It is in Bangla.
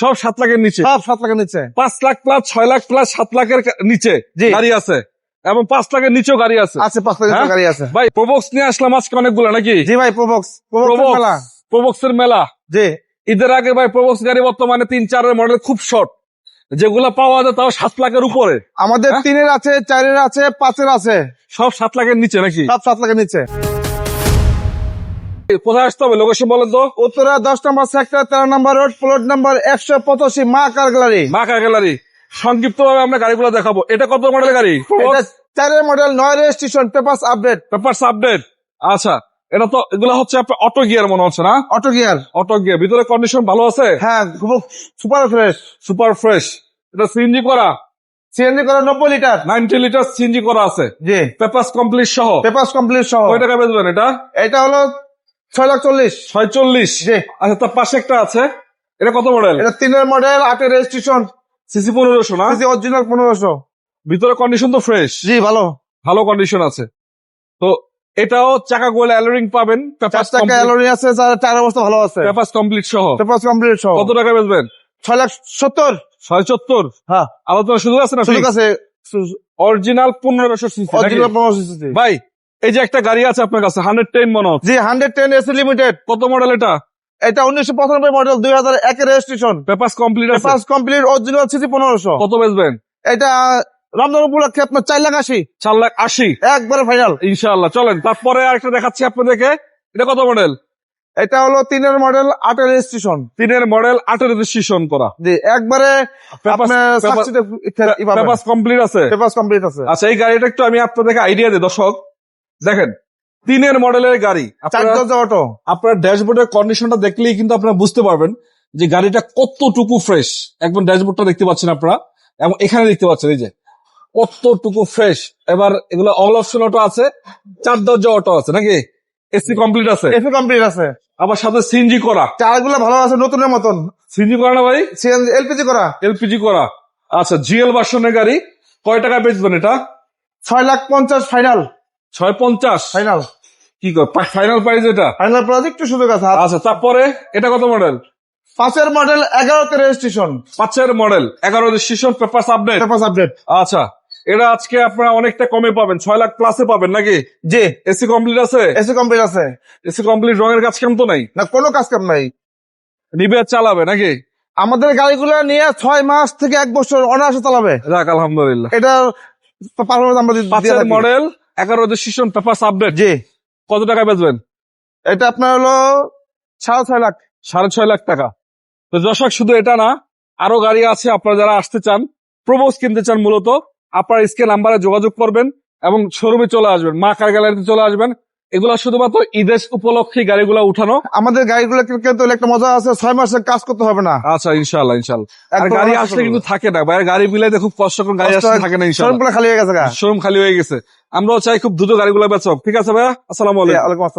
সব 7 লাখের নিচে, সব 7 লাখের নিচে। 5 লাখ প্লাস, 6 লাখ প্লাস, 7 লাখের নিচে গাড়ি আছে এবং 5 লাখের নিচেও গাড়ি আছে। 5 লাখের নিচে গাড়ি আছে ভাই। প্রোবক্স নিয়ে আসলাম আজকে অনেকগুলো নাকি? জি ভাই, প্রোবক্স মেলা। প্রোবক্সের মেলা। জি, ঈদের আগে ভাই প্রোবক্স গাড়ি বর্তমানে 3-4 মডেল খুব শর্ট, যেগুলা পাওয়া যায় তাও 7 লাখের উপরে। আমাদের 3-এর আছে, 4-এর আছে, 5-এর আছে, সব 7 লাখের নিচে নাকি? সব 7 লাখের নিচে। কোথায় আসতে হবে লোকেশন বলেন তো? উত্তরা 10 নম্বর সেক্টর, 13 নম্বর রোড, প্লট নম্বর 185, মা কার গ্যালারি। মা কার গ্যালারি। সংক্ষিপ্ত ভাবে আমরা গাড়িগুলো দেখাবো। এটা কত মডেলের গাড়ি? 4-এর মডেল, 9 রেজিস্ট্রেশন, পেপারস আপডেট। আচ্ছা, এটা তো এগুলো হচ্ছে আপনার অটো গিয়ার মনে হচ্ছে না? Auto gear. ভিতরে কন্ডিশন ভালো আছে? হ্যাঁ, খুব সুপার ফ্রেশ। এটা সিএনজি করা? সিএনজি করা 90 লিটার। 90 লিটার সিএনজি করা আছে। জি, পেপারস কমপ্লিট সহ। কয় টাকা বেচবেন এটা? এটা হলো 6,40,000। 46। জি। আচ্ছা, তার পাশে একটা আছে, এটা কত মডেল? এটা 3-এর মডেল, 8-এর রেজিস্ট্রেশন, সিসি 1500 না? CC original 1500। ভিতরে কন্ডিশন তো ফ্রেশ? জি, ভালো কন্ডিশন আছে। তো এটাও চাকা গোল অ্যালোরিং পাবেন। 4 চাকা অ্যালোরিং আছে, 4 অবস্থা ভালো আছে। পেপারস কমপ্লিট সহ। কত টাকা বেচবেন? 6,70,000। 670? হ্যাঁ। আলোচনা সুযোগ আছে না? সুযোগ আছে। Original 1500 CC. Original 1500 CC. ভাই, এই যে একটা গাড়ি আছে আপনার কাছে 110 মনে হচ্ছে। জি, 110 এসি লিমিটেড। কত মডেল এটা? এটা 1995 মডেল, 2001 এর রেজিস্ট্রেশন। পেপারস কমপ্লিট আছে? Papers complete, original CC 1500। কত বেচবেন? এটা রমজান উপলক্ষে আপনার 4,80,000। 4,80,000 একবারে ফাইনাল ইনশাআল্লাহ। চলেন তারপরে আরেকটা দেখাচ্ছি আপনাদেরকে। এটা কত মডেল? এটা হলো 3-এর মডেল, 8-এর রেজিস্ট্রেশন। 3-এর মডেল, 8-এর রেজিস্ট্রেশন করা। জি, একবারে পেপারস কমপ্লিট আছে? পেপারস কমপ্লিট আছে। আচ্ছা, এই গাড়িটা একটু আমি আপনাদেরকে আইডিয়া দিই দর্শক। দেখেন, 3-এর মডেলের গাড়ি, 4 দরজা অটো। আপনার ড্যাশবোর্ডের কন্ডিশনটা দেখলেই কিন্তু আপনারা বুঝতে পারবেন যে গাড়িটা কতটুকু ফ্রেশ। একদম ড্যাশবোর্ডটা দেখতে পাচ্ছেন আপনারা, এবং এখানে দেখতে পাচ্ছেন এই যে কতটুকু ফ্রেশ। এবার এগুলো অল অপশন অটো আছে, 4 দরজা অটো আছে নাকি? এসি কমপ্লিট আছে? এসি কমপ্লিট আছে। আবার সাথে সিএনজি করা। চারগুলো ভালো আছে, নতুনের মতন। সিএনজি করা না ভাই? সিএনজি এলপিজি করা। এলপিজি করা। আচ্ছা, জিএল ভার্সনের গাড়ি। কয় টাকা বেচবেন এটা? 6,50,000 ফাইনাল। 650 ফাইনাল। কি কর ফাইনাল প্রাইস এটা? ফাইনাল প্রজেক্ট একটু সুযোগ আছে। আচ্ছা, তারপরে এটা কত মডেল? 5-এর মডেল, 11তে রেজিস্ট্রেশন। 5-এর মডেল, 11 রেজিস্ট্রেশন, পেপারস আপডেট। আচ্ছা, এটা আজকে আপনারা অনেকটা কমে পাবেন, 6 লাখ প্লাসে পাবেন নাকি? জি। এসি কমপ্লিট আছে? এসি কমপ্লিট আছে। AC complete. রঙের কাজ কেমন তো নাই? না, কোনো কাজ কাম নাই। নিবে চালাবে নাকি? আমাদের গাড়িগুলো নিয়ে 6 মাস থেকে 1 বছর অনায়াসে চালাবে। যাক, আলহামদুলিল্লাহ। এটা পারফরমেন্স আমরা 5-এর মডেল, 11 রেজিস্ট্রেশন, পেপারস আপডেট। জি। কত টাকা বেচবেন? এটা আপনার হলো 6.5 লাখ। 6.5 লাখ টাকা। তো দর্শক, শুধু এটা না, আরো গাড়ি আছে। আপনারা যারা আসতে চান, প্রোবক্স কিনতে চান, মূলত আপনার স্ক্রিন নাম্বারে যোগাযোগ করবেন এবং শোরুমে চলে আসবেন, মা কার গ্যালারিতে চলে আসবেন। এগুলা শুধুমাত্র ঈদের উপলক্ষে গাড়িগুলা উঠানো। আমাদের গাড়িগুলো কিনতে হলে একটা মজা আছে, 6 মাসের কাজ করতে হবে না। আচ্ছা, ইনশাআল্লাহ। আর গাড়ি আসলে কিন্তু থাকে না, বাইরে গাড়ি বিলাইতে খুব কষ্টকর, গাড়ি আসলে থাকে না। ইনশাআল্লাহ শোরুম খালি হয়ে গেছে। শোরুম খালি হয়ে গেছে। আমরাও চাই খুব দ্রুত গাড়িগুলো বেচক। ঠিক আছে ভাইয়া, আসসালামু আলাইকুম।